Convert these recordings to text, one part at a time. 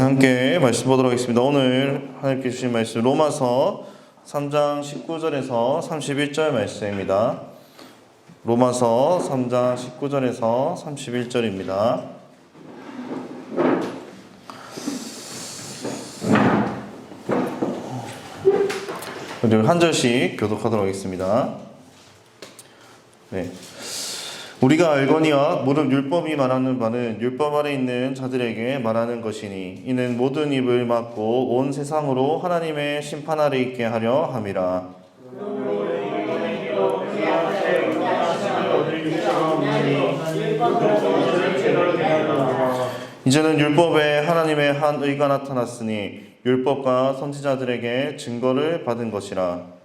함께 말씀 보도록 하겠습니다. 오늘 하나님께 주신 말씀 로마서 3장 19절에서 31절 말씀입니다. 로마서 3장 19절에서 31절입니다. 한 절씩 교독하도록 하겠습니다. 네. 우리가 알거니와 무릇 율법이 말하는 바는 율법 아래 있는 자들에게 말하는 것이니 이는 모든 입을 막고 온 세상으로 하나님의 심판 아래 있게 하려 함이라. 이제는 율법에 하나님의 한 의가 나타났으니 율법과 선지자들에게 증거를 받은 것이라.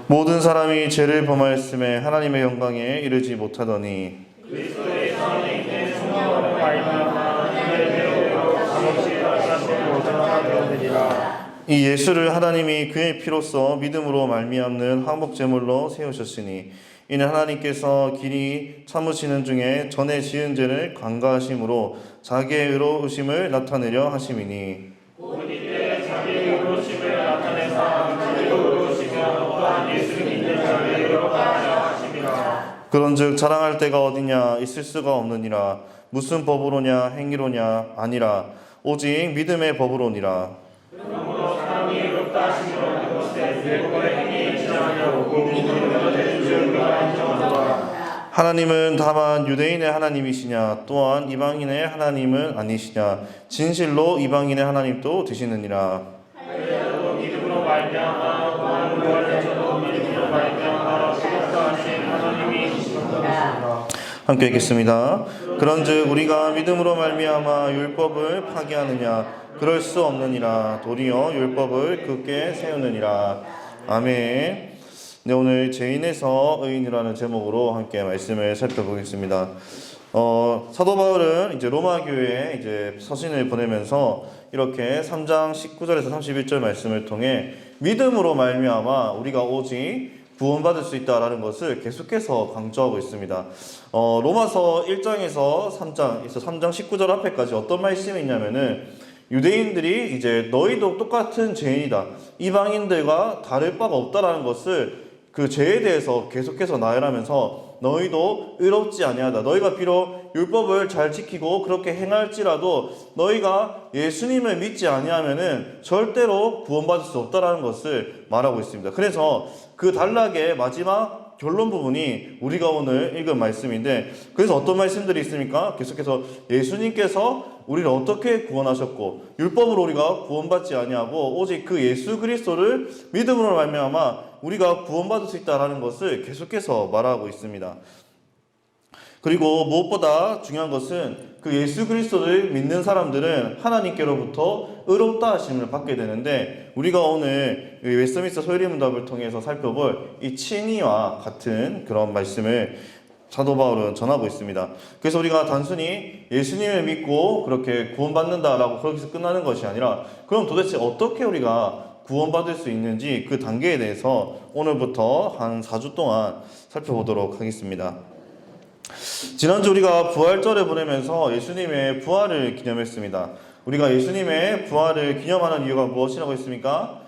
모든 사람이 죄를 범하였음에 하나님의 영광에 이르지 못하더니 이 예수를 하나님이 그의 피로써 믿음으로 말미암는 화목제물로 세우셨으니 이는 하나님께서 길이 참으시는 중에 전에 지은 죄를 간과하심으로 자기의 의로우심을 나타내려 하심이니 그런즉 자랑할 데가 어디냐 있을 수가 없느니라. 무슨 법으로냐 행위로냐 아니라 오직 믿음의 법으로니라. 하나님은 다만 유대인의 하나님이시냐 또한 이방인의 하나님은 아니시냐 진실로 이방인의 하나님도 되시느니라. 함께 읽겠습니다. 그런즉 우리가 믿음으로 말미암아 율법을 파기하느냐 그럴 수 없느니라. 도리어 율법을 굳게 세우느니라. 아멘. 네, 오늘 죄인에서 의인이라는 제목으로 함께 말씀을 살펴보겠습니다. 사도 바울은 이제 로마 교회에 이제 서신을 보내면서 이렇게 3장 19절에서 31절 말씀을 통해 믿음으로 말미암아 우리가 오직 구원받을 수 있다라는 것을 계속해서 강조하고 있습니다. 로마서 1장에서 3장 19절 앞에까지 어떤 말씀이 있냐면은 유대인들이 이제 너희도 똑같은 죄인이다. 이방인들과 다를 바가 없다라는 것을 그 죄에 대해서 계속해서 나열하면서 너희도 의롭지 아니하다. 너희가 비록 율법을 잘 지키고 그렇게 행할지라도 너희가 예수님을 믿지 아니하면은 절대로 구원받을 수 없다라는 것을 말하고 있습니다. 그래서 그 단락의 마지막 결론 부분이 우리가 오늘 읽은 말씀인데, 그래서 어떤 말씀들이 있습니까? 계속해서 예수님께서 우리를 어떻게 구원하셨고 율법으로 우리가 구원받지 아니하고 오직 그 예수 그리스도를 믿음으로 말미암아 우리가 구원받을 수 있다라는 것을 계속해서 말하고 있습니다. 그리고 무엇보다 중요한 것은 그 예수 그리스도를 믿는 사람들은 하나님께로부터 의롭다 하심을 받게 되는데, 우리가 오늘 웨스트민스터 소유리문답을 통해서 살펴볼 이 칭의와 같은 그런 말씀을 사도 바울은 전하고 있습니다. 그래서 우리가 단순히 예수님을 믿고 그렇게 구원받는다라고 거기서 끝나는 것이 아니라, 그럼 도대체 어떻게 우리가 구원받을 수 있는지 그 단계에 대해서 오늘부터 한 4주 동안 살펴보도록 하겠습니다. 지난주 우리가 부활절을 보내면서 예수님의 부활을 기념했습니다. 우리가 예수님의 부활을 기념하는 이유가 무엇이라고 했습니까?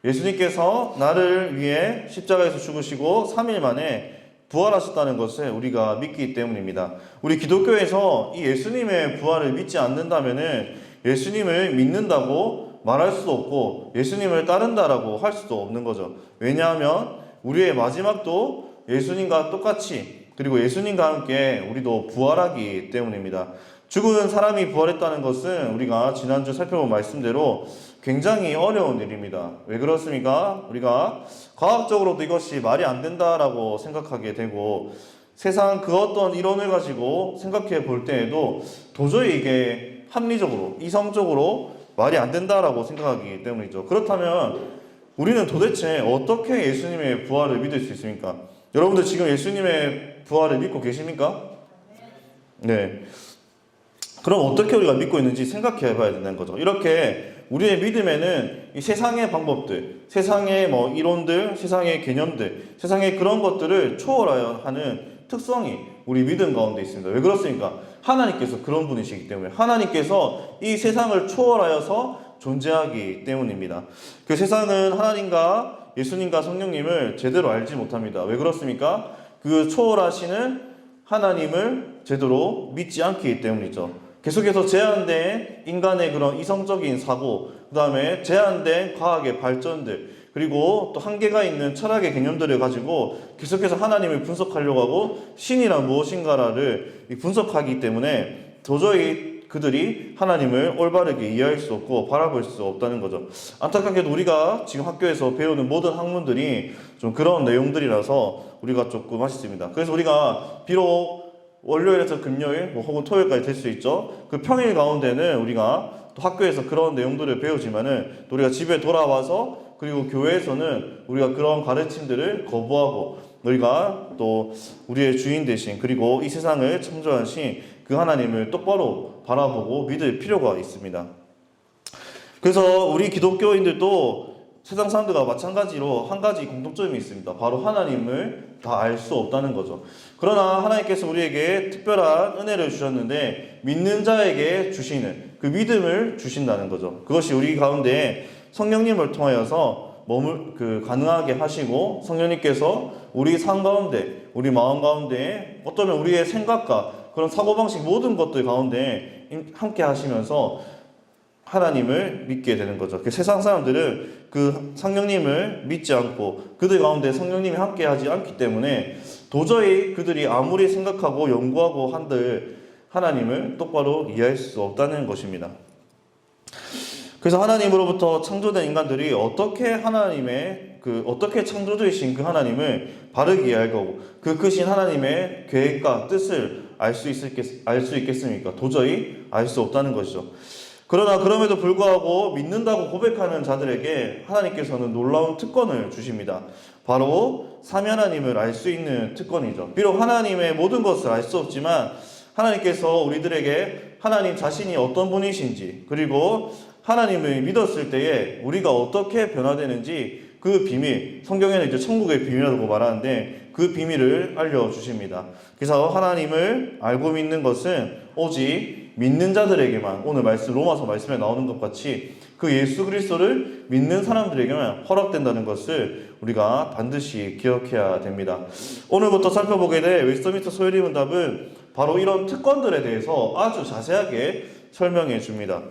예수님께서 나를 위해 십자가에서 죽으시고 3일 만에 부활하셨다는 것을 우리가 믿기 때문입니다. 우리 기독교에서 이 예수님의 부활을 믿지 않는다면은 예수님을 믿는다고 말할 수도 없고 예수님을 따른다라고 할 수도 없는 거죠. 왜냐하면 우리의 마지막도 예수님과 똑같이, 그리고 예수님과 함께 우리도 부활하기 때문입니다. 죽은 사람이 부활했다는 것은 우리가 지난주 살펴본 말씀대로 굉장히 어려운 일입니다. 왜 그렇습니까? 우리가 과학적으로도 이것이 말이 안 된다라고 생각하게 되고, 세상 그 어떤 이론을 가지고 생각해 볼 때에도 도저히 이게 합리적으로, 이성적으로 말이 안 된다라고 생각하기 때문이죠. 그렇다면 우리는 도대체 어떻게 예수님의 부활을 믿을 수 있습니까? 여러분들 지금 예수님의 부활을 믿고 계십니까? 네. 그럼 어떻게 우리가 믿고 있는지 생각해 봐야 된다는 거죠. 이렇게 우리의 믿음에는 이 세상의 방법들, 세상의 이론들, 세상의 개념들, 세상의 그런 것들을 초월하여 하는 특성이 우리 믿음 가운데 있습니다. 왜 그렇습니까? 하나님께서 그런 분이시기 때문에, 하나님께서 이 세상을 초월하여서 존재하기 때문입니다. 그 세상은 하나님과 예수님과 성령님을 제대로 알지 못합니다. 왜 그렇습니까? 그 초월하시는 하나님을 제대로 믿지 않기 때문이죠. 계속해서 제한된 인간의 그런 이성적인 사고, 그 다음에 제한된 과학의 발전들, 그리고 또 한계가 있는 철학의 개념들을 가지고 계속해서 하나님을 분석하려고 하고 신이란 무엇인가를 분석하기 때문에 도저히 그들이 하나님을 올바르게 이해할 수 없고 바라볼 수 없다는 거죠. 안타깝게도 우리가 지금 학교에서 배우는 모든 학문들이 좀 그런 내용들이라서 우리가 조금 아쉽습니다. 그래서 우리가 비록 월요일에서 금요일 혹은 토요일까지 될 수 있죠. 그 평일 가운데는 우리가 또 학교에서 그런 내용들을 배우지만은 또 우리가 집에 돌아와서 그리고 교회에서는 우리가 그런 가르침들을 거부하고 우리가 또 우리의 주인 되신 그리고 이 세상을 창조하신 그 하나님을 똑바로 바라보고 믿을 필요가 있습니다. 그래서 우리 기독교인들도 세상 사람들과 마찬가지로 한 가지 공통점이 있습니다. 바로 하나님을 다 알 수 없다는 거죠. 그러나 하나님께서 우리에게 특별한 은혜를 주셨는데 믿는 자에게 주시는 그 믿음을 주신다는 거죠. 그것이 우리 가운데 성령님을 통하여서 가능하게 하시고 성령님께서 우리 삶 가운데, 우리 마음 가운데 어쩌면 우리의 생각과 그런 사고방식 모든 것들 가운데 함께 하시면서 하나님을 믿게 되는 거죠. 그 세상 사람들은 그 성령님을 믿지 않고 그들 가운데 성령님이 함께 하지 않기 때문에 도저히 그들이 아무리 생각하고 연구하고 한들 하나님을 똑바로 이해할 수 없다는 것입니다. 그래서 하나님으로부터 창조된 인간들이 어떻게 어떻게 창조주이신 그 하나님을 바르게 이해할 거고 그 크신 하나님의 계획과 뜻을 알 수 있겠습니까? 도저히 알 수 없다는 것이죠. 그러나 그럼에도 불구하고 믿는다고 고백하는 자들에게 하나님께서는 놀라운 특권을 주십니다. 바로 삼위 하나님을 알 수 있는 특권이죠. 비록 하나님의 모든 것을 알 수 없지만 하나님께서 우리들에게 하나님 자신이 어떤 분이신지 그리고 하나님을 믿었을 때에 우리가 어떻게 변화되는지 그 비밀, 성경에는 이제 천국의 비밀이라고 말하는데 그 비밀을 알려주십니다. 그래서 하나님을 알고 믿는 것은 오직 믿는 자들에게만, 오늘 로마서 말씀에 나오는 것 같이 그 예수 그리스도를 믿는 사람들에게만 허락된다는 것을 우리가 반드시 기억해야 됩니다. 오늘부터 살펴보게 될 웨스트민스터 소요리 문답은 바로 이런 특권들에 대해서 아주 자세하게 설명해 줍니다.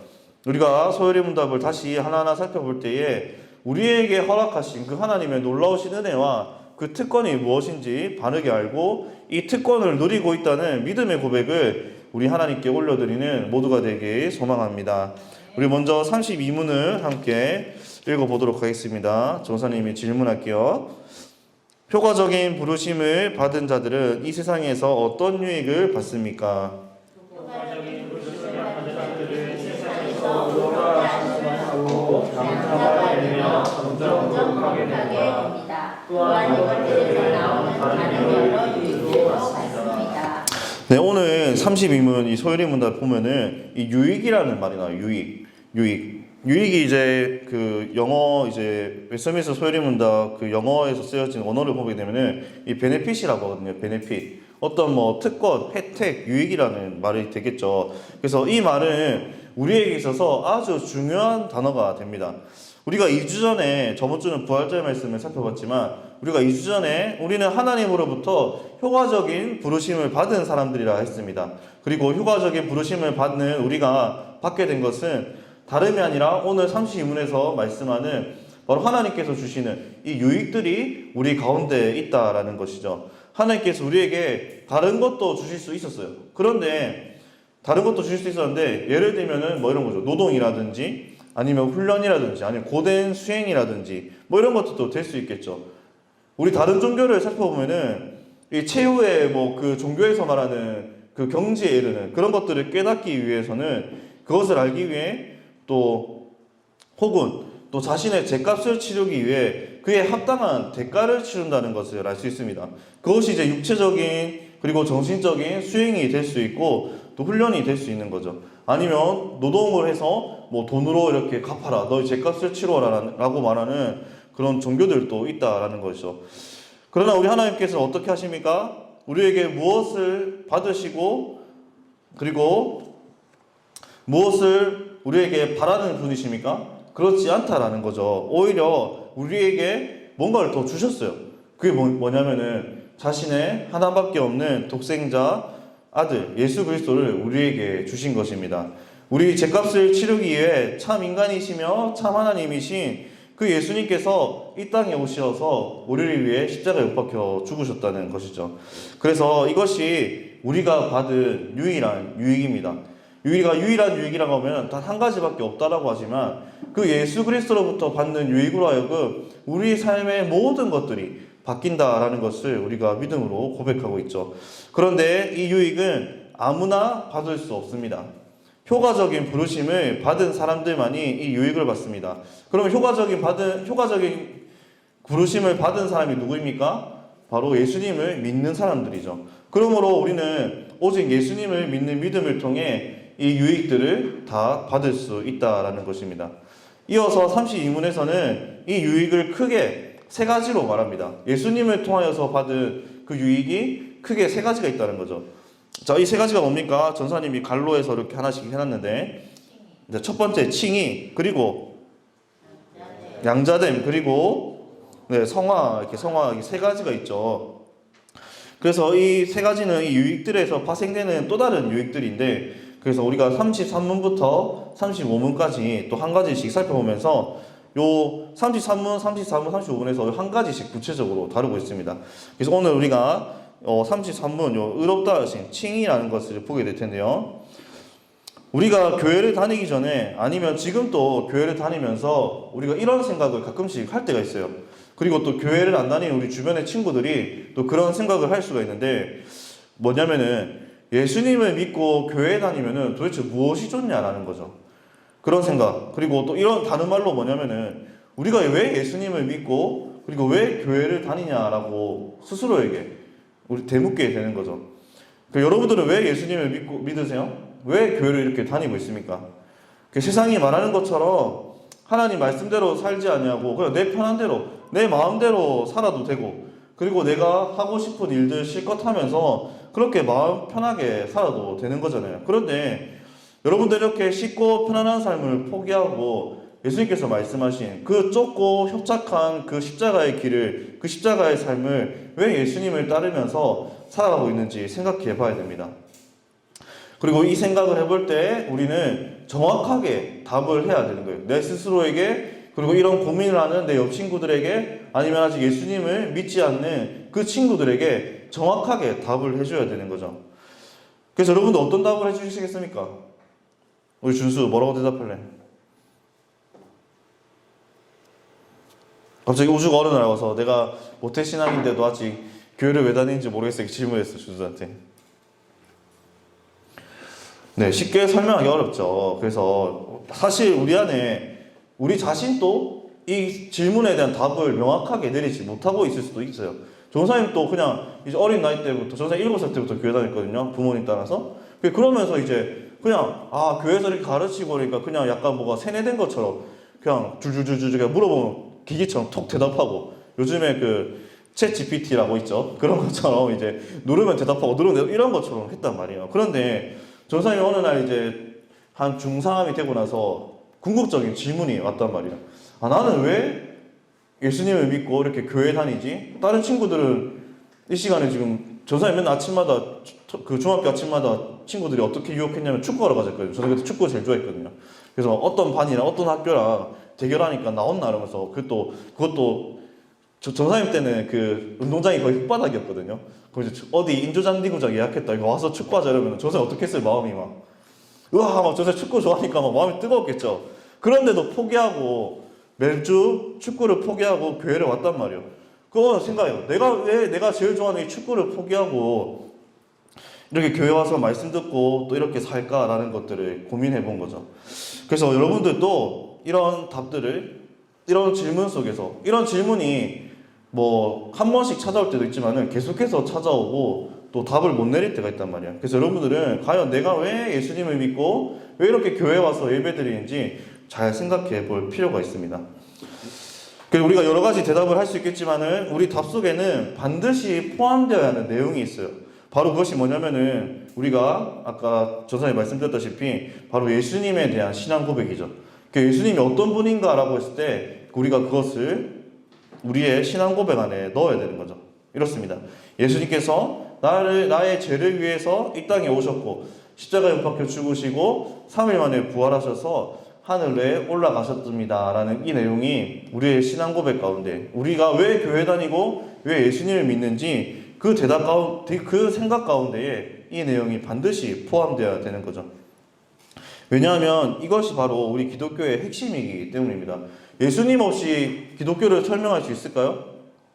우리가 소요리 문답을 다시 하나하나 살펴볼 때에 우리에게 허락하신 그 하나님의 놀라우신 은혜와 그 특권이 무엇인지 바르게 알고 이 특권을 누리고 있다는 믿음의 고백을 우리 하나님께 올려드리는 모두가 되길 소망합니다. 우리 먼저 32문을 함께 읽어보도록 하겠습니다. 전사님이 질문할게요. 효과적인 부르심을 받은 자들은 이 세상에서 어떤 유익을 받습니까? 효과적인 부르심을 받은 자들은 세상에서 의로워하심을 하고 감사가 되며 점점 거룩하게 됩니다. 또한 이것들에서 나오는 다른 여러 유익도 받습니다. 네, 오늘 32문 이 소요리 문답 보면은 이 유익이라는 말이 나와요. 유익이 이제 그 영어 이제 웨스트민스터 소요리 문답 그 영어에서 쓰여진 언어를 보게 되면은 이 베네핏이라고 하거든요. 베네핏. 어떤 특권, 혜택, 유익이라는 말이 되겠죠. 그래서 이 말은 우리에게 있어서 아주 중요한 단어가 됩니다. 우리가 2주 전에, 저번 주는 부활절 말씀을 살펴봤지만 우리가 2주 전에 우리는 하나님으로부터 효과적인 부르심을 받은 사람들이라 했습니다. 그리고 효과적인 부르심을 받는 우리가 받게 된 것은 다름이 아니라 오늘 32문에서 말씀하는 바로 하나님께서 주시는 이 유익들이 우리 가운데 있다라는 것이죠. 하나님께서 우리에게 다른 것도 주실 수 있었어요. 그런데 다른 것도 주실 수 있었는데 예를 들면은 이런 거죠. 노동이라든지 아니면 훈련이라든지 아니면 고된 수행이라든지 이런 것도 될 수 있겠죠. 우리 다른 종교를 살펴보면은 이 최후의 그 종교에서 말하는 그 경지에 이르는 그런 것들을 깨닫기 위해서는 그것을 알기 위해 혹은 자신의 죄값을 치르기 위해 그에 합당한 대가를 치른다는 것을 알 수 있습니다. 그것이 이제 육체적인 그리고 정신적인 수행이 될 수 있고 또 훈련이 될 수 있는 거죠. 아니면 노동을 해서 돈으로 이렇게 갚아라, 너의 죄값을 치러라 라고 말하는 그런 종교들도 있다라는 것이죠. 그러나 우리 하나님께서 어떻게 하십니까? 우리에게 무엇을 받으시고 그리고 무엇을 우리에게 바라는 분이십니까? 그렇지 않다라는 거죠. 오히려 우리에게 뭔가를 더 주셨어요. 그게 뭐냐면은 자신의 하나밖에 없는 독생자 아들 예수 그리스도를 우리에게 주신 것입니다. 우리 죄값을 치르기 위해 참 인간이시며 참 하나님이신 그 예수님께서 이 땅에 오셔서 우리를 위해 십자가에 못 박혀 죽으셨다는 것이죠. 그래서 이것이 우리가 받은 유일한 유익입니다. 우리가 유일한 유익이라고 하면 단 한 가지밖에 없다라고 하지만 그 예수 그리스도로부터 받는 유익으로 하여금 우리 삶의 모든 것들이 바뀐다라는 것을 우리가 믿음으로 고백하고 있죠. 그런데 이 유익은 아무나 받을 수 없습니다. 효과적인 부르심을 받은 사람들만이 이 유익을 받습니다. 그러면 효과적인 부르심을 받은 사람이 누구입니까? 바로 예수님을 믿는 사람들이죠. 그러므로 우리는 오직 예수님을 믿는 믿음을 통해 이 유익들을 다 받을 수 있다라는 것입니다. 이어서 32문에서는 이 유익을 크게 세 가지로 말합니다. 예수님을 통하여서 받은 그 유익이 크게 세 가지가 있다는 거죠. 자, 이 세 가지가 뭡니까? 전사님이 갈로에서 이렇게 하나씩 해놨는데, 첫 번째 칭의, 그리고 양자됨, 그리고 성화, 이렇게 세 가지가 있죠. 그래서 이 세 가지는 이 유익들에서 파생되는 또 다른 유익들인데, 그래서 우리가 33문부터 35문까지 또 한 가지씩 살펴보면서 요 33문, 34문, 35문에서 한 가지씩 구체적으로 다루고 있습니다. 그래서 오늘 우리가 33문 요 의롭다 하신 칭의라는 것을 보게 될 텐데요. 우리가 교회를 다니기 전에 아니면 지금 또 교회를 다니면서 우리가 이런 생각을 가끔씩 할 때가 있어요. 그리고 또 교회를 안 다니는 우리 주변의 친구들이 또 그런 생각을 할 수가 있는데 뭐냐면은 예수님을 믿고 교회에 다니면은 도대체 무엇이 좋냐라는 거죠. 그런 생각. 그리고 또 이런 다른 말로 뭐냐면은 우리가 왜 예수님을 믿고 그리고 왜 교회를 다니냐라고 스스로에게 우리 되묻게 되는 거죠. 여러분들은 왜 예수님을 믿으세요? 왜 교회를 이렇게 다니고 있습니까? 세상이 말하는 것처럼 하나님 말씀대로 살지 않냐고 그냥 내 편한 대로 내 마음대로 살아도 되고 그리고 내가 하고 싶은 일들 실컷 하면서 그렇게 마음 편하게 살아도 되는 거잖아요. 그런데 여러분들 이렇게 쉽고 편안한 삶을 포기하고 예수님께서 말씀하신 그 좁고 협착한 그 십자가의 길을, 그 십자가의 삶을 왜 예수님을 따르면서 살아가고 있는지 생각해 봐야 됩니다. 그리고 이 생각을 해볼 때 우리는 정확하게 답을 해야 되는 거예요. 내 스스로에게, 그리고 이런 고민을 하는 내 옆 친구들에게, 아니면 아직 예수님을 믿지 않는 그 친구들에게 정확하게 답을 해줘야 되는 거죠. 그래서 여러분들 어떤 답을 해주시겠습니까? 우리 준수 뭐라고 대답할래? 갑자기 우주가 어느 날 와서 내가 모태신앙인데도 아직 교회를 왜 다니는지 모르겠어 이렇게 질문했어 준수한테. 네, 쉽게 설명하기 어렵죠. 그래서 사실 우리 안에 우리 자신도 이 질문에 대한 답을 명확하게 내리지 못하고 있을 수도 있어요. 전사님도 그냥 이제 어린 나이 때부터, 전사님 7살 때부터 교회 다녔거든요. 부모님 따라서. 그러면서 이제 그냥 교회에서 이렇게 가르치고 그러니까 그냥 약간 뭐가 세뇌된 것처럼 그냥 줄줄줄줄 물어보면 기계처럼 톡 대답하고, 요즘에 그 챗 GPT라고 있죠. 그런 것처럼 이제 누르면 대답하고 누르면 이런 것처럼 했단 말이에요. 그런데 전사님이 어느 날 이제 한 중3이 되고 나서 궁극적인 질문이 왔단 말이에요. 나는 왜 예수님을 믿고 이렇게 교회 다니지? 다른 친구들은 이 시간에 지금 전사님 맨날 아침마다 그 중학교 아침마다 친구들이 어떻게 유혹했냐면 축구하러 가졌거든요. 저는 그때 축구 제일 좋아했거든요. 그래서 어떤 반이랑 어떤 학교랑 대결하니까 나온나 이러면서 그것도 전사님 때는 그 운동장이 거의 흙바닥이었거든요. 그래서 어디 인조잔디구장 예약했다 이거 와서 축구하자 이러면 전사님 어떻게 했어요? 마음이 막 전사님 축구 좋아하니까 막 마음이 뜨거웠겠죠. 그런데도 포기하고 매주 축구를 포기하고 교회를 왔단 말이에요. 그거 생각해요. 내가 제일 좋아하는 이 축구를 포기하고 이렇게 교회 와서 말씀 듣고 또 이렇게 살까라는 것들을 고민해 본 거죠. 그래서 여러분들도 이런 답들을, 이런 질문 속에서, 이런 질문이 뭐 한 번씩 찾아올 때도 있지만은 계속해서 찾아오고 또 답을 못 내릴 때가 있단 말이야. 그래서 여러분들은 과연 내가 왜 예수님을 믿고 왜 이렇게 교회에 와서 예배드리는지 잘 생각해 볼 필요가 있습니다. 그래서 우리가 여러 가지 대답을 할 수 있겠지만은 우리 답 속에는 반드시 포함되어야 하는 내용이 있어요. 바로 그것이 뭐냐면은 우리가 아까 전사님 말씀드렸다시피 바로 예수님에 대한 신앙 고백이죠. 예수님이 어떤 분인가라고 했을 때 우리가 그것을 우리의 신앙 고백 안에 넣어야 되는 거죠. 이렇습니다. 예수님께서 나의 죄를 위해서 이 땅에 오셨고 십자가에 못 박혀 죽으시고 3일 만에 부활하셔서 하늘에 올라가셨습니다 라는 이 내용이 우리의 신앙 고백 가운데 우리가 왜 교회 다니고 왜 예수님을 믿는지 그 대답 가운데, 그 생각 가운데에 이 내용이 반드시 포함되어야 되는 거죠. 왜냐하면 이것이 바로 우리 기독교의 핵심이기 때문입니다. 예수님 없이 기독교를 설명할 수 있을까요?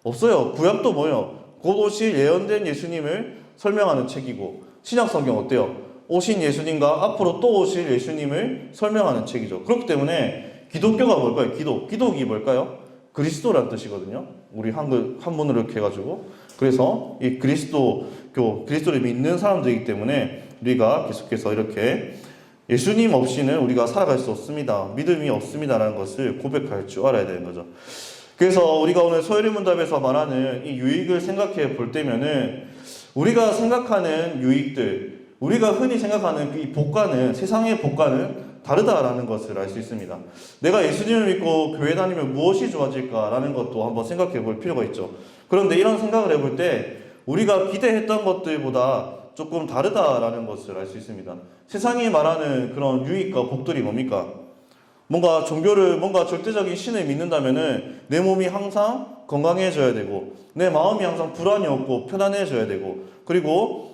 없어요. 구약도 뭐예요? 곧 오실 예언된 예수님을 설명하는 책이고 신약성경 어때요? 오신 예수님과 앞으로 또 오실 예수님을 설명하는 책이죠. 그렇기 때문에 기독교가 뭘까요? 기독이 뭘까요? 그리스도라는 뜻이거든요. 우리 한문으로 이렇게 해가지고 그래서 이 그리스도를 믿는 사람들이기 때문에 우리가 계속해서 이렇게 예수님 없이는 우리가 살아갈 수 없습니다. 믿음이 없습니다라는 것을 고백할 줄 알아야 되는 거죠. 그래서 우리가 오늘 소요리 문답에서 말하는 이 유익을 생각해 볼 때면은 우리가 생각하는 유익들, 우리가 흔히 생각하는 이 복과는 세상의 복과는 다르다라는 것을 알 수 있습니다. 내가 예수님을 믿고 교회 다니면 무엇이 좋아질까라는 것도 한번 생각해 볼 필요가 있죠. 그런데 이런 생각을 해볼 때 우리가 기대했던 것들보다 조금 다르다라는 것을 알 수 있습니다. 세상이 말하는 그런 유익과 복들이 뭡니까? 뭔가 절대적인 신을 믿는다면은 내 몸이 항상 건강해져야 되고 내 마음이 항상 불안이 없고 편안해져야 되고 그리고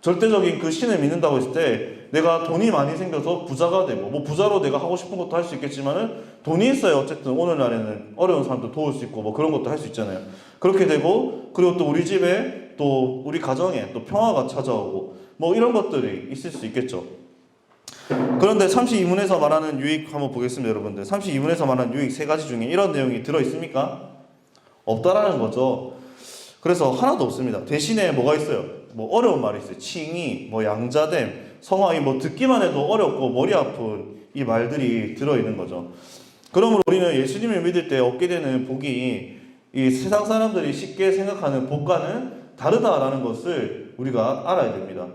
절대적인 그 신을 믿는다고 했을 때 내가 돈이 많이 생겨서 부자가 되고 뭐 부자로 내가 하고 싶은 것도 할 수 있겠지만은 돈이 있어야 어쨌든 오늘날에는 어려운 사람도 도울 수 있고 뭐 그런 것도 할 수 있잖아요. 그렇게 되고 그리고 또 우리 집에 또 우리 가정에 또 평화가 찾아오고 뭐 이런 것들이 있을 수 있겠죠. 그런데 32문에서 말하는 유익 한번 보겠습니다, 여러분들. 32문에서 말하는 유익 세 가지 중에 이런 내용이 들어있습니까? 없다라는 거죠. 그래서 하나도 없습니다. 대신에 뭐가 있어요? 뭐 어려운 말이 있어요. 칭의, 뭐 양자됨, 성화이 뭐 듣기만 해도 어렵고 머리 아픈 이 말들이 들어있는 거죠. 그러므로 우리는 예수님을 믿을 때 얻게 되는 복이 이 세상 사람들이 쉽게 생각하는 복과는 다르다라는 것을 우리가 알아야 됩니다.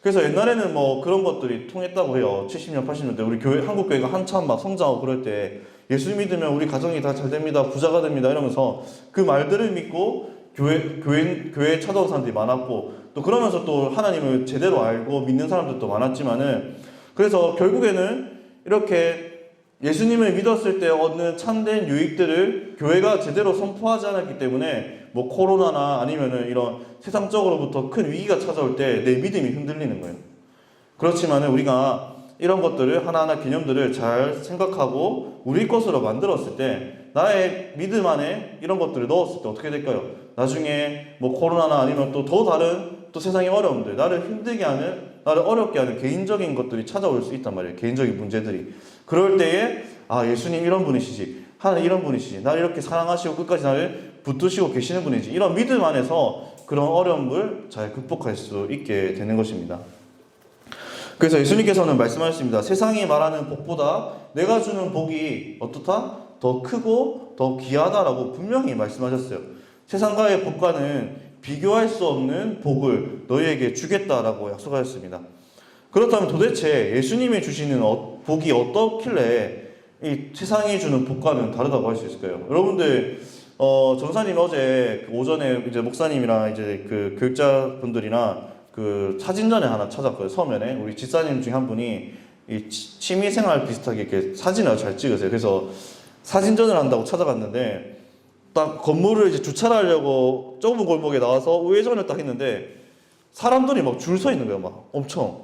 그래서 옛날에는 뭐 그런 것들이 통했다고 해요. 70년, 80년대 우리 교회, 한국 교회가 한참 막 성장하고 그럴 때 예수 믿으면 우리 가정이 다 잘 됩니다, 부자가 됩니다 이러면서 그 말들을 믿고 교회에 찾아온 사람들이 많았고 또 그러면서 또 하나님을 제대로 알고 믿는 사람들도 많았지만은 그래서 결국에는 이렇게 예수님을 믿었을 때 얻는 참된 유익들을 교회가 제대로 선포하지 않았기 때문에 뭐 코로나나 아니면은 이런 세상적으로부터 큰 위기가 찾아올 때 내 믿음이 흔들리는 거예요. 그렇지만은 우리가 이런 것들을 하나하나 개념들을 잘 생각하고 우리 것으로 만들었을 때 나의 믿음 안에 이런 것들을 넣었을 때 어떻게 될까요? 나중에 뭐 코로나나 아니면 또 더 다른 또 세상의 어려움들, 나를 힘들게 하는, 나를 어렵게 하는 개인적인 것들이 찾아올 수 있단 말이에요. 개인적인 문제들이. 그럴 때에 아, 예수님 이런 분이시지, 하나님 이런 분이시지, 나를 이렇게 사랑하시고 끝까지 나를 붙드시고 계시는 분이지, 이런 믿음 안에서 그런 어려움을 잘 극복할 수 있게 되는 것입니다. 그래서 예수님께서는 말씀하셨습니다. 세상이 말하는 복보다 내가 주는 복이 어떻다? 더 크고 더 귀하다라고 분명히 말씀하셨어요. 세상과의 복과는 비교할 수 없는 복을 너희에게 주겠다라고 약속하셨습니다. 그렇다면 도대체 예수님이 주시는 복이 어떻길래 이 세상이 주는 복과는 다르다고 할 수 있을까요? 여러분들 전사님 어제 오전에 이제 목사님이랑 이제 그 교육자분들이나 그 사진전에 하나 찾았거든요. 서면에 우리 집사님 중에 한 분이 이 취미생활 비슷하게 이렇게 사진을 잘 찍으세요. 그래서 사진전을 한다고 찾아갔는데 딱 건물을 이제 주차를 하려고 좁은 골목에 나와서 우회전을 딱 했는데 사람들이 막 줄 서 있는 거예요. 막 엄청.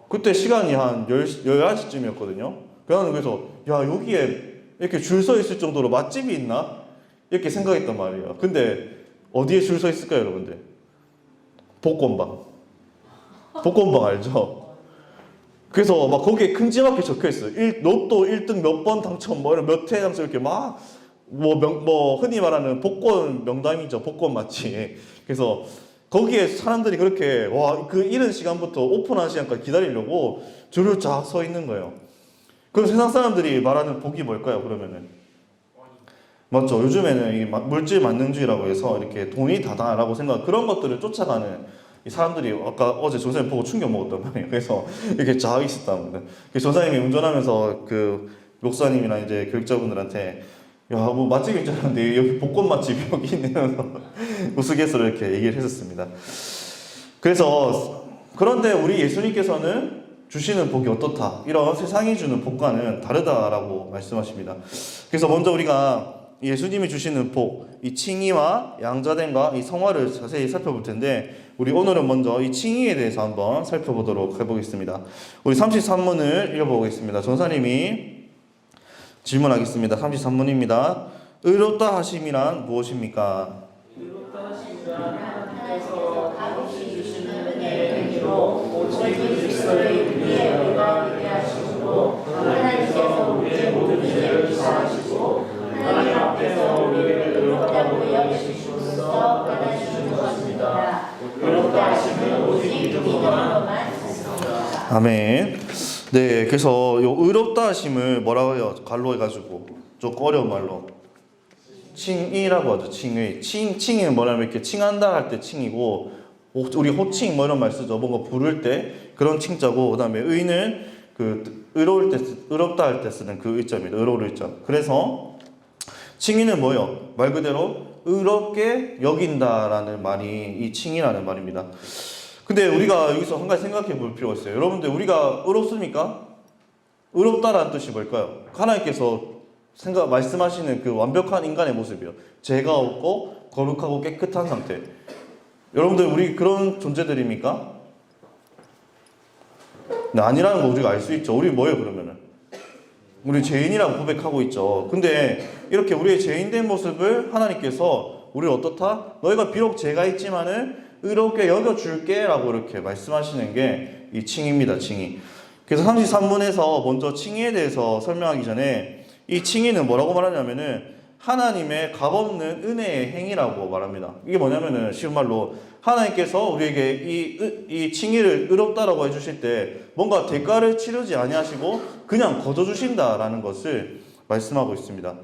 그때 시간이 한 11시쯤이었거든요. 그래서 야, 여기에 이렇게 줄 서 있을 정도로 맛집이 있나? 이렇게 생각했단 말이에요. 근데 어디에 줄 서 있을까요, 여러분들? 복권방. 복권방 알죠? 그래서 막 거기에 큼지막하게 적혀 있어요. 로또 1등 몇 번 당첨, 뭐 이런 몇 회 당첨 이렇게 막 흔히 말하는 복권 명당이죠. 복권 마치. 그래서 거기에 사람들이 그렇게 그 이른 시간부터 오픈하는 시간까지 기다리려고 줄을 쫙 서 있는 거예요. 그럼 세상 사람들이 말하는 복이 뭘까요, 그러면은? 맞죠? 요즘에는 이 물질 만능주의라고 해서 이렇게 돈이 다다라고 생각 그런 것들을 쫓아가는 이 사람들이 아까 어제 조사님 보고 충격 먹었단 말이에요. 그래서 이렇게 쫙 있었답니다. 그래서 조사님이 운전하면서 그 목사님이나 이제 교육자분들한테 야 뭐 맛집인 줄 알았는데 여기 복권 맛집 여기 있네요. 우스갯소리로 이렇게 얘기를 했었습니다. 그래서 그런데 우리 예수님께서는 주시는 복이 어떻다? 이런 세상이 주는 복과는 다르다라고 말씀하십니다. 그래서 먼저 우리가 예수님이 주시는 복, 이 칭의와 양자됨과 이 성화를 자세히 살펴볼 텐데 우리 오늘은 먼저 이 칭의에 대해서 한번 살펴보도록 해보겠습니다. 우리 33문을 읽어보겠습니다. 전사님이 질문하겠습니다. 33문입니다. 의롭다 하심이란 무엇입니까? 의롭다 하심이란 하나님께서 다시 주시는 은혜의 행위로 오직 그리스도의 우리의 의가 되게 하시고 하나님께서 우리의 모든 죄를 사하시고 하나님 앞에서 우리를 의롭다고 여기심으로써 받아주시는 것입니다. 의롭다 하심은 오직 믿음으로만 있습니다. 아멘. 네, 그래서 요 의롭다 하심을 뭐라고 해요? 갈로 해가지고 좀 어려운 말로 칭의라고 하죠. 칭의. 칭의는 뭐냐면 이렇게 칭한다 할 때 칭이고 우리 호칭 뭐 이런 말 쓰죠. 뭔가 부를 때 그런 칭자고 그다음에 의는 그 의로울 때 의롭다 할 때 쓰는 그 의자입니다. 의로울 의자. 그래서 칭의는 뭐예요? 말 그대로 의롭게 여긴다라는 말이 이 칭의라는 말입니다. 근데 우리가 여기서 한 가지 생각해 볼 필요가 있어요. 여러분들 우리가 의롭습니까? 의롭다라는 뜻이 뭘까요? 하나님께서 말씀하시는 그 완벽한 인간의 모습이요. 죄가 없고 거룩하고 깨끗한 상태. 여러분들 우리 그런 존재들입니까? 네, 아니라는 거 우리가 알 수 있죠. 우리 뭐예요 그러면은? 우리 죄인이라고 고백하고 있죠. 근데 이렇게 우리의 죄인된 모습을 하나님께서 우리를 어떻다? 너희가 비록 죄가 있지만은 의롭게 여겨줄게 라고 이렇게 말씀하시는 게 이 칭의입니다. 칭의. 그래서 33문에서 먼저 칭의에 대해서 설명하기 전에 이 칭의는 뭐라고 말하냐면은 하나님의 값없는 은혜의 행위라고 말합니다. 이게 뭐냐면은 쉬운 말로 하나님께서 우리에게 이 칭의를 의롭다라고 해주실 때 뭔가 대가를 치르지 아니하시고 그냥 거둬주신다라는 것을 말씀하고 있습니다.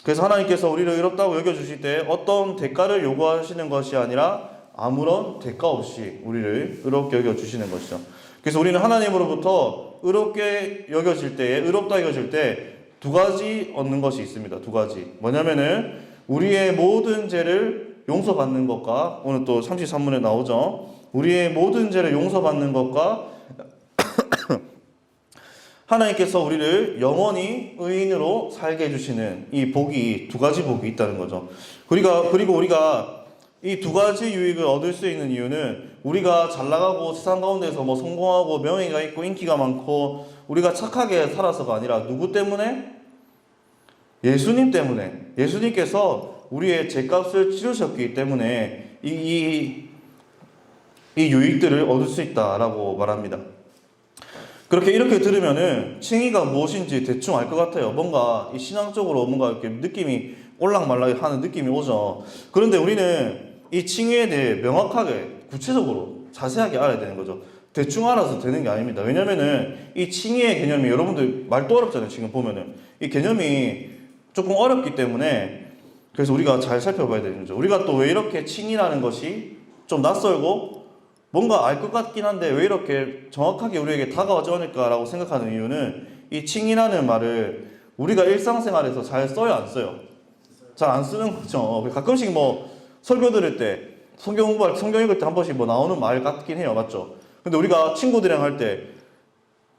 그래서 하나님께서 우리를 의롭다고 여겨주실 때 어떤 대가를 요구하시는 것이 아니라 아무런 대가 없이 우리를 의롭게 여겨주시는 것이죠. 그래서 우리는 하나님으로부터 의롭게 여겨질 때에 의롭다 여겨질 때 두 가지 얻는 것이 있습니다. 두 가지. 뭐냐면은 우리의 모든 죄를 용서받는 것과 오늘 또 33문에 나오죠. 우리의 모든 죄를 용서받는 것과 하나님께서 우리를 영원히 의인으로 살게 해주시는 이 복이 두 가지 복이 있다는 거죠. 그리고 우리가 이 두 가지 유익을 얻을 수 있는 이유는 우리가 잘 나가고 세상 가운데서 뭐 성공하고 명예가 있고 인기가 많고 우리가 착하게 살아서가 아니라 누구 때문에? 예수님 때문에. 예수님께서 우리의 죄값을 치르셨기 때문에 이 유익들을 얻을 수 있다라고 말합니다. 이렇게 들으면은 칭의가 무엇인지 대충 알 것 같아요. 뭔가 이 신앙적으로 뭔가 이렇게 느낌이 올락말락 하는 느낌이 오죠. 그런데 우리는 이 칭의에 대해 명확하게 구체적으로 자세하게 알아야 되는 거죠. 대충 알아서 되는 게 아닙니다. 왜냐면은 이 칭의의 개념이 여러분들 말도 어렵잖아요. 지금 보면은 이 개념이 조금 어렵기 때문에 그래서 우리가 잘 살펴봐야 되는 거죠. 우리가 또 왜 이렇게 칭의라는 것이 좀 낯설고 뭔가 알 것 같긴 한데 왜 이렇게 정확하게 우리에게 다가오지 않을까라고 생각하는 이유는 이 칭의라는 말을 우리가 일상생활에서 잘 써요, 안 써요? 잘 안 쓰는 거죠. 가끔씩 뭐 설교 들을 때 성경 읽을 때 한 번씩 뭐 나오는 말 같긴 해요. 맞죠? 근데 우리가 친구들이랑 할 때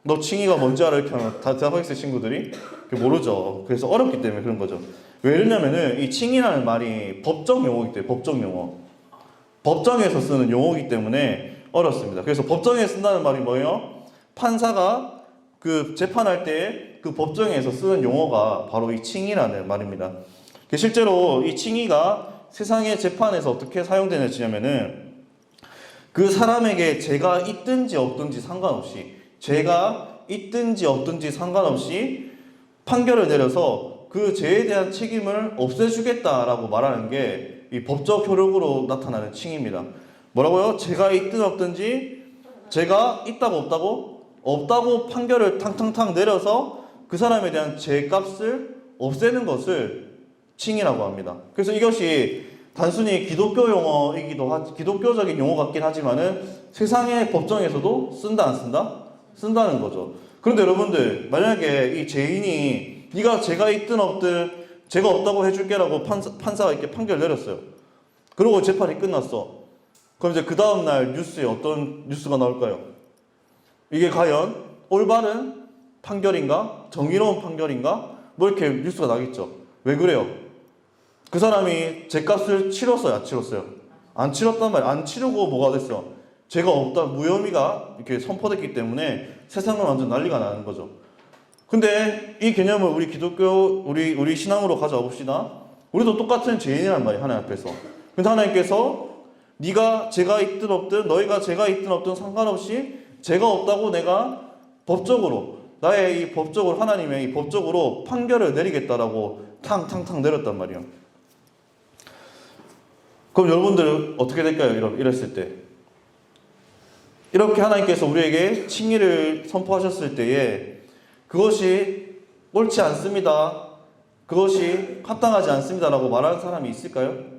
너 칭의가 뭔지 알아? 이렇게 하면 다 대학학생 친구들이 모르죠. 그래서 어렵기 때문에 그런 거죠. 왜 이러냐면은 이 칭의라는 말이 법적 용어이기 때문에 법적 용어. 법정에서 쓰는 용어이기 때문에 어렵습니다. 그래서 법정에 쓴다는 말이 뭐예요? 판사가 그 재판할 때 그 법정에서 쓰는 용어가 바로 이 칭의라는 말입니다. 실제로 이 칭의가 세상의 재판에서 어떻게 사용되느냐면은 그 사람에게 죄가 있든지 없든지 상관없이 판결을 내려서 그 죄에 대한 책임을 없애주겠다라고 말하는 게 이 법적 효력으로 나타나는 칭의입니다. 뭐라고요? 죄가 있든 없든지 죄가 있다고 없다고 판결을 탕탕탕 내려서 그 사람에 대한 죄값을 없애는 것을 칭이라고 합니다. 그래서 이것이 단순히 기독교 용어이기도 기독교적인 용어 같긴 하지만은 세상의 법정에서도 쓴다 안 쓴다? 쓴다는 거죠. 그런데 여러분들 만약에 이 죄인이 네가 죄가 있든 없든 죄가 없다고 해줄게라고 판사가 이렇게 판결 내렸어요. 그리고 재판이 끝났어. 그럼 이제 그 다음날 뉴스에 어떤 뉴스가 나올까요? 이게 과연 올바른 판결인가? 정의로운 판결인가? 뭐 이렇게 뉴스가 나겠죠. 왜 그래요? 그 사람이 죄값을 치렀어요? 안 치렀어요? 안 치렀단 말이에요. 안 치르고 뭐가 됐어? 죄가 없다, 무혐의가 이렇게 선포됐기 때문에 세상은 완전 난리가 나는 거죠. 근데 이 개념을 우리 기독교, 우리 신앙으로 가져와 봅시다. 우리도 똑같은 죄인이란 말이에요, 하나님 앞에서. 근데 하나님께서 네가 죄가 있든 없든, 너희가 죄가 있든 없든 상관없이 죄가 없다고 내가 법적으로, 나의 이 법적으로, 하나님의 이 법적으로 판결을 내리겠다라고 탕탕탕 내렸단 말이에요. 그럼 여러분들 어떻게 될까요? 이랬을 때. 이렇게 하나님께서 우리에게 칭의를 선포하셨을 때에 그것이 옳지 않습니다. 그것이 합당하지 않습니다라고 말하는 사람이 있을까요?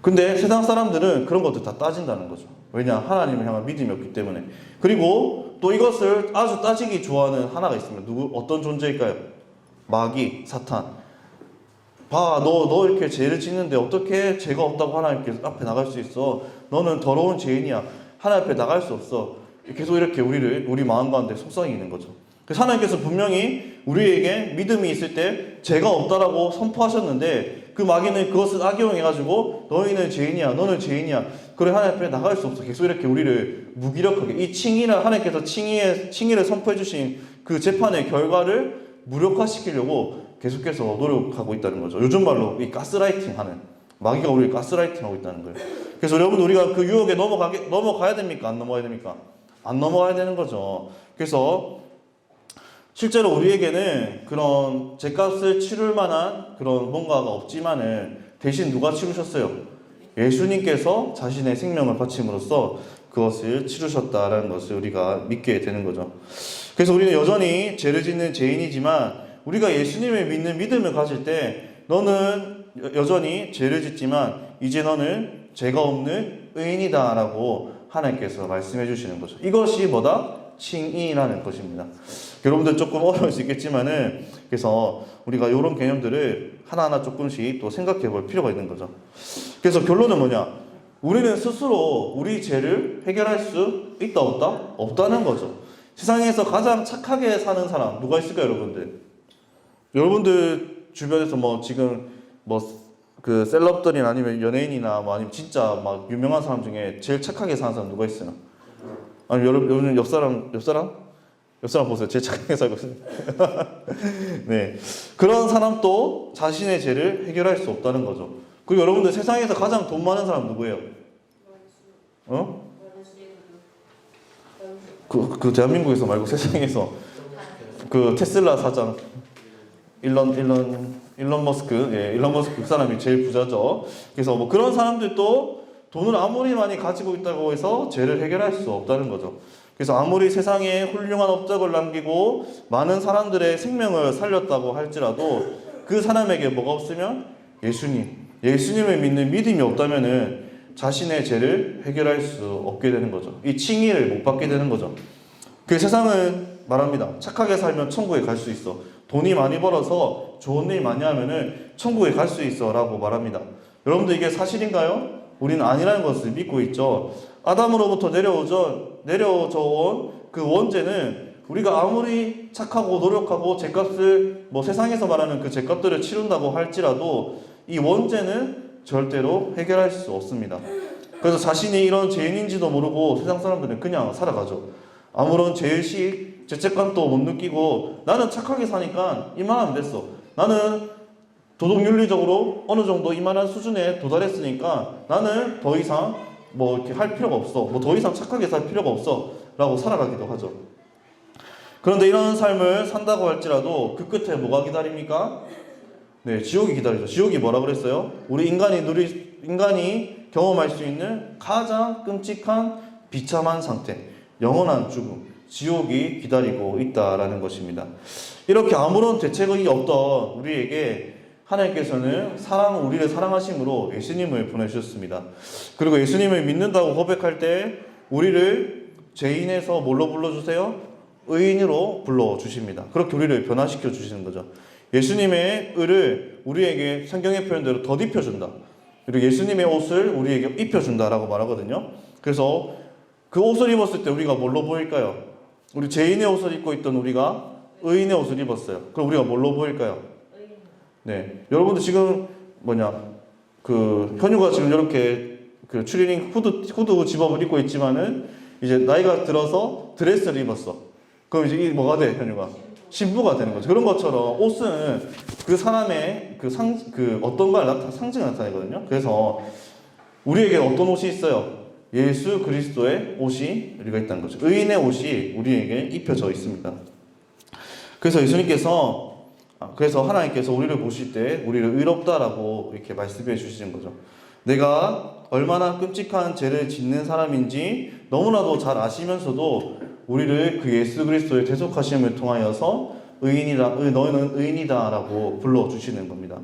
근데 세상 사람들은 그런 것들 다 따진다는 거죠. 왜냐? 하나님을 향한 믿음이 없기 때문에. 그리고 또 이것을 아주 따지기 좋아하는 하나가 있습니다. 어떤 존재일까요? 마귀, 사탄. 봐, 너 이렇게 죄를 짓는데 어떻게 죄가 없다고 하나님께 앞에 나갈 수 있어? 너는 더러운 죄인이야. 하나님 앞에 나갈 수 없어. 계속 이렇게 우리 마음 가운데 속성이 있는 거죠. 그래서 하나님께서 분명히 우리에게 믿음이 있을 때 죄가 없다라고 선포하셨는데 그 마귀는 그것을 악용해가지고 너희는 죄인이야, 너는 죄인이야. 그래 하나님 앞에 나갈 수 없어. 계속 이렇게 우리를 무기력하게 이 칭의를 하나님께서 칭의를 선포해 주신 그 재판의 결과를 무력화시키려고 계속해서 노력하고 있다는 거죠. 요즘 말로 이 가스라이팅 하는, 마귀가 우리를 가스라이팅 하고 있다는 거예요. 그래서 여러분 우리가 그 유혹에 넘어가야 됩니까? 안 넘어가야 됩니까? 안 넘어가야 되는 거죠. 그래서 실제로 우리에게는 그런 죄값을 치를 만한 그런 뭔가가 없지만은 대신 누가 치르셨어요? 예수님께서 자신의 생명을 바침으로써 그것을 치르셨다라는 것을 우리가 믿게 되는 거죠. 그래서 우리는 여전히 죄를 짓는 죄인이지만 우리가 예수님을 믿는 믿음을 가질 때 너는 여전히 죄를 짓지만 이제 너는 죄가 없는 의인이다라고 하나님께서 말씀해 주시는 거죠. 이것이 뭐다? 칭의라는 것입니다. 여러분들 조금 어려울 수 있겠지만은 그래서 우리가 이런 개념들을 하나하나 조금씩 또 생각해 볼 필요가 있는 거죠. 그래서 결론은 뭐냐? 우리는 스스로 우리 죄를 해결할 수 있다 없다? 없다는 거죠. 세상에서 가장 착하게 사는 사람 누가 있을까요, 여러분들? 여러분들 주변에서 뭐 지금 뭐 그 셀럽들이나 아니면 연예인이나 뭐 아니면 진짜 막 유명한 사람 중에 제일 착하게 사는 사람 누가 있어요? 아니 여러분 옆 사람 보세요. 제일 착하게 살고 있어요. 네, 그런 사람도 자신의 죄를 해결할 수 없다는 거죠. 그리고 여러분들 세상에서 가장 돈 많은 사람 누구예요? 그 대한민국에서 말고 세상에서 그 테슬라 사장 일론 머스크, 일론 머스크 그 사람이 제일 부자죠. 그래서 뭐 그런 사람들도 돈을 아무리 많이 가지고 있다고 해서 죄를 해결할 수 없다는 거죠. 그래서 아무리 세상에 훌륭한 업적을 남기고 많은 사람들의 생명을 살렸다고 할지라도 그 사람에게 뭐가 없으면 예수님을 믿는 믿음이 없다면은 자신의 죄를 해결할 수 없게 되는 거죠. 이 칭의를 못 받게 되는 거죠. 그 세상은 말합니다. 착하게 살면 천국에 갈 수 있어. 돈이 많이 벌어서 좋은 일 많이 하면은 천국에 갈 수 있어 라고 말합니다. 여러분들 이게 사실인가요? 우리는 아니라는 것을 믿고 있죠. 아담으로부터 내려져 온 그 원죄는 우리가 아무리 착하고 노력하고 죄값을 뭐 세상에서 말하는 그 죄값들을 치른다고 할지라도 이 원죄는 절대로 해결할 수 없습니다. 그래서 자신이 이런 죄인인지도 모르고 세상 사람들은 그냥 살아가죠. 아무런 죄의식, 죄책감도 못 느끼고 나는 착하게 사니까 이만하면 됐어. 나는 도덕윤리적으로 어느 정도 이만한 수준에 도달했으니까 나는 더 이상 뭐 이렇게 할 필요가 없어. 뭐 더 이상 착하게 살 필요가 없어. 라고 살아가기도 하죠. 그런데 이런 삶을 산다고 할지라도 그 끝에 뭐가 기다립니까? 네, 지옥이 기다리죠. 지옥이 뭐라 그랬어요? 우리 인간이 경험할 수 있는 가장 끔찍한 비참한 상태. 영원한 죽음. 지옥이 기다리고 있다라는 것입니다. 이렇게 아무런 대책이 없던 우리에게 하나님께서는 우리를 사랑하심으로 예수님을 보내주셨습니다. 그리고 예수님을 믿는다고 고백할 때 우리를 죄인에서 뭘로 불러주세요? 의인으로 불러주십니다. 그렇게 우리를 변화시켜 주시는 거죠. 예수님의 의를 우리에게 성경의 표현대로 덧입혀준다. 그리고 예수님의 옷을 우리에게 입혀준다라고 말하거든요. 그래서 그 옷을 입었을 때 우리가 뭘로 보일까요? 우리 죄인의 옷을 입고 있던 우리가 의인의 옷을 입었어요. 그럼 우리가 뭘로 보일까요? 네, 여러분들 지금 현유가 지금 이렇게 추리닝 후드 집업을 입고 있지만은 이제 나이가 들어서 드레스를 입었어. 그럼 이제 이게 뭐가 돼, 현유가? 신부가 되는 거죠. 그런 것처럼 옷은 그 사람의 어떤 걸 상징을 나타내거든요. 그래서 우리에게 어떤 옷이 있어요? 예수 그리스도의 옷이 우리가 있다는 거죠. 의인의 옷이 우리에게 입혀져 있습니다. 그래서 하나님께서 우리를 보실 때 우리를 의롭다라고 이렇게 말씀해 주시는 거죠. 내가 얼마나 끔찍한 죄를 짓는 사람인지 너무나도 잘 아시면서도 우리를 그 예수 그리스도의 대속하심을 통하여서 너희는 의인이다라고 불러주시는 겁니다.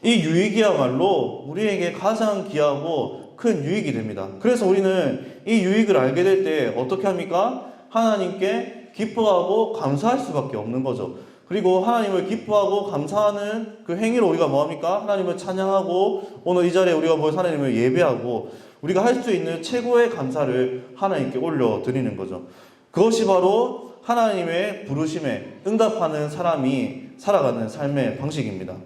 이 유익이야말로 우리에게 가장 귀하고 큰 유익이 됩니다. 그래서 우리는 이 유익을 알게 될 때 어떻게 합니까? 하나님께 기뻐하고 감사할 수밖에 없는 거죠. 그리고 하나님을 기뻐하고 감사하는 그 행위로 우리가 뭐합니까? 하나님을 찬양하고 오늘 이 자리에 우리가 모여서 하나님을 예배하고 우리가 할 수 있는 최고의 감사를 하나님께 올려드리는 거죠. 그것이 바로 하나님의 부르심에 응답하는 사람이 살아가는 삶의 방식입니다.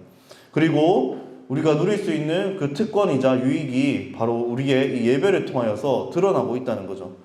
그리고 우리가 누릴 수 있는 그 특권이자 유익이 바로 우리의 이 예배를 통하여서 드러나고 있다는 거죠.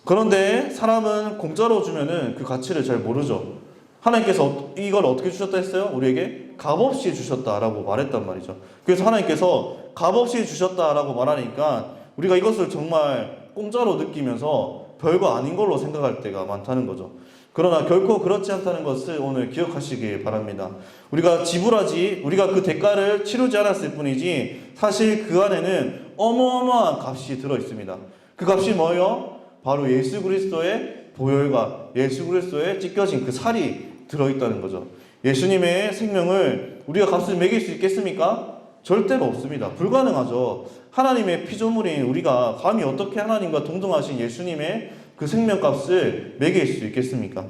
그런데 사람은 공짜로 주면은 그 가치를 잘 모르죠. 하나님께서 이걸 어떻게 주셨다 했어요? 우리에게 값없이 주셨다라고 말했단 말이죠. 그래서 하나님께서 값없이 주셨다라고 말하니까 우리가 이것을 정말 공짜로 느끼면서 별거 아닌 걸로 생각할 때가 많다는 거죠. 그러나 결코 그렇지 않다는 것을 오늘 기억하시길 바랍니다. 우리가 그 대가를 치르지 않았을 뿐이지 사실 그 안에는 어마어마한 값이 들어 있습니다. 그 값이 뭐예요? 바로 예수 그리스도의 보혈과 예수 그리스도에 찢겨진 그 살이 들어있다는 거죠. 예수님의 생명을 우리가 값을 매길 수 있겠습니까? 절대로 없습니다. 불가능하죠. 하나님의 피조물인 우리가 감히 어떻게 하나님과 동등하신 예수님의 그 생명값을 매길 수 있겠습니까?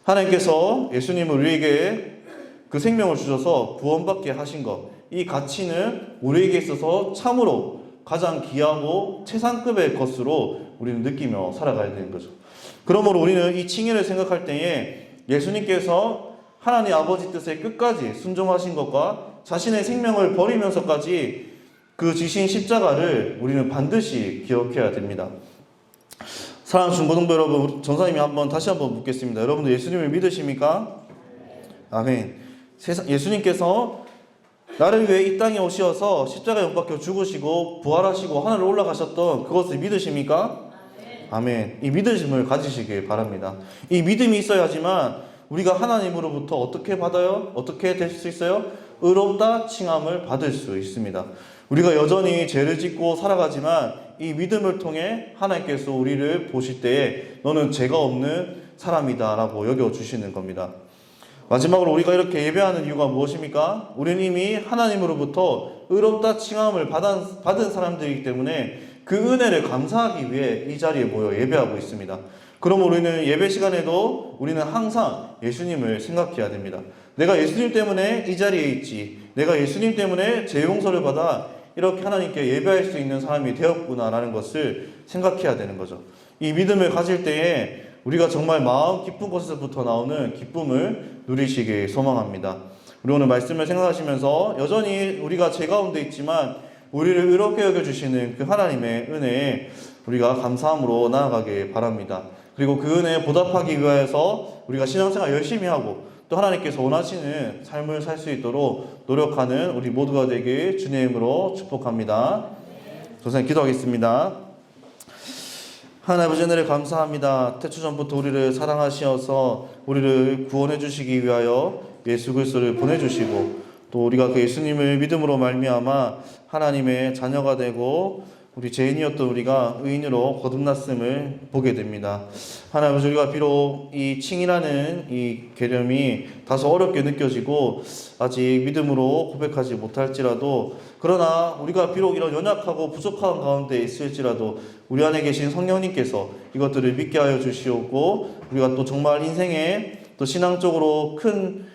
하나님께서 예수님을 우리에게 그 생명을 주셔서 구원받게 하신 것, 이 가치는 우리에게 있어서 참으로 가장 귀하고 최상급의 것으로 우리는 느끼며 살아가야 되는 거죠. 그러므로 우리는 이 칭의를 생각할 때에 예수님께서 하나님 아버지 뜻에 끝까지 순종하신 것과 자신의 생명을 버리면서까지 그 지신 십자가를 우리는 반드시 기억해야 됩니다. 사랑하는 중고등부 여러분, 전사님이 다시 한번 묻겠습니다. 여러분들 예수님을 믿으십니까? 아멘. 예수님께서 나를 위해 이 땅에 오셔서 십자가에 못 박혀 죽으시고 부활하시고 하늘로 올라가셨던 그것을 믿으십니까? 아멘. 이 믿음을 가지시길 바랍니다. 이 믿음이 있어야지만 우리가 하나님으로부터 어떻게 받아요? 어떻게 될 수 있어요? 의롭다 칭함을 받을 수 있습니다. 우리가 여전히 죄를 짓고 살아가지만 이 믿음을 통해 하나님께서 우리를 보실 때에 너는 죄가 없는 사람이다 라고 여겨주시는 겁니다. 마지막으로 우리가 이렇게 예배하는 이유가 무엇입니까? 우리는 이미 하나님으로부터 의롭다 칭함을 받은 사람들이기 때문에 그 은혜를 감사하기 위해 이 자리에 모여 예배하고 있습니다. 그럼 우리는 예배 시간에도 우리는 항상 예수님을 생각해야 됩니다. 내가 예수님 때문에 이 자리에 있지, 내가 예수님 때문에 죄 용서를 받아 이렇게 하나님께 예배할 수 있는 사람이 되었구나라는 것을 생각해야 되는 거죠. 이 믿음을 가질 때에 우리가 정말 마음 깊은 곳에서부터 나오는 기쁨을 누리시길 소망합니다. 우리 오늘 말씀을 생각하시면서 여전히 우리가 죄 가운데 있지만 우리를 의롭게 여겨주시는 그 하나님의 은혜에 우리가 감사함으로 나아가길 바랍니다. 그리고 그 은혜에 보답하기 위해서 우리가 신앙생활 열심히 하고 또 하나님께서 원하시는 삶을 살 수 있도록 노력하는 우리 모두가 되길 주님의 이름으로 축복합니다. 선생님 기도하겠습니다. 하나님 아버지 은혜를 감사합니다. 태초전부터 우리를 사랑하시어서 우리를 구원해 주시기 위하여 예수 그리스도를 보내주시고 또 우리가 그 예수님을 믿음으로 말미암아 하나님의 자녀가 되고 우리 죄인이었던 우리가 의인으로 거듭났음을 보게 됩니다. 하나님 아버지, 우리가 비록 이 칭이라는 이 개념이 다소 어렵게 느껴지고 아직 믿음으로 고백하지 못할지라도, 그러나 우리가 비록 이런 연약하고 부족한 가운데 있을지라도 우리 안에 계신 성령님께서 이것들을 믿게 하여 주시옵고, 우리가 또 정말 인생에 또 신앙적으로 큰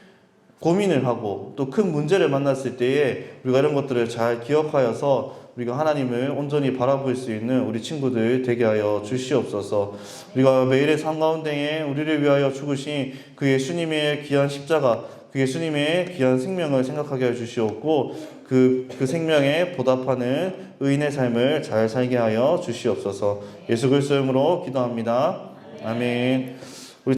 고민을 하고 또 큰 문제를 만났을 때에 우리가 이런 것들을 잘 기억하여서 우리가 하나님을 온전히 바라볼 수 있는 우리 친구들 되게 하여 주시옵소서. 우리가 매일의 삶 가운데에 우리를 위하여 죽으신 그 예수님의 귀한 십자가, 그 예수님의 귀한 생명을 생각하게 하여 주시옵고, 그 생명에 보답하는 의인의 삶을 잘 살게 하여 주시옵소서. 예수 그리스도의 이름으로 기도합니다. 아멘.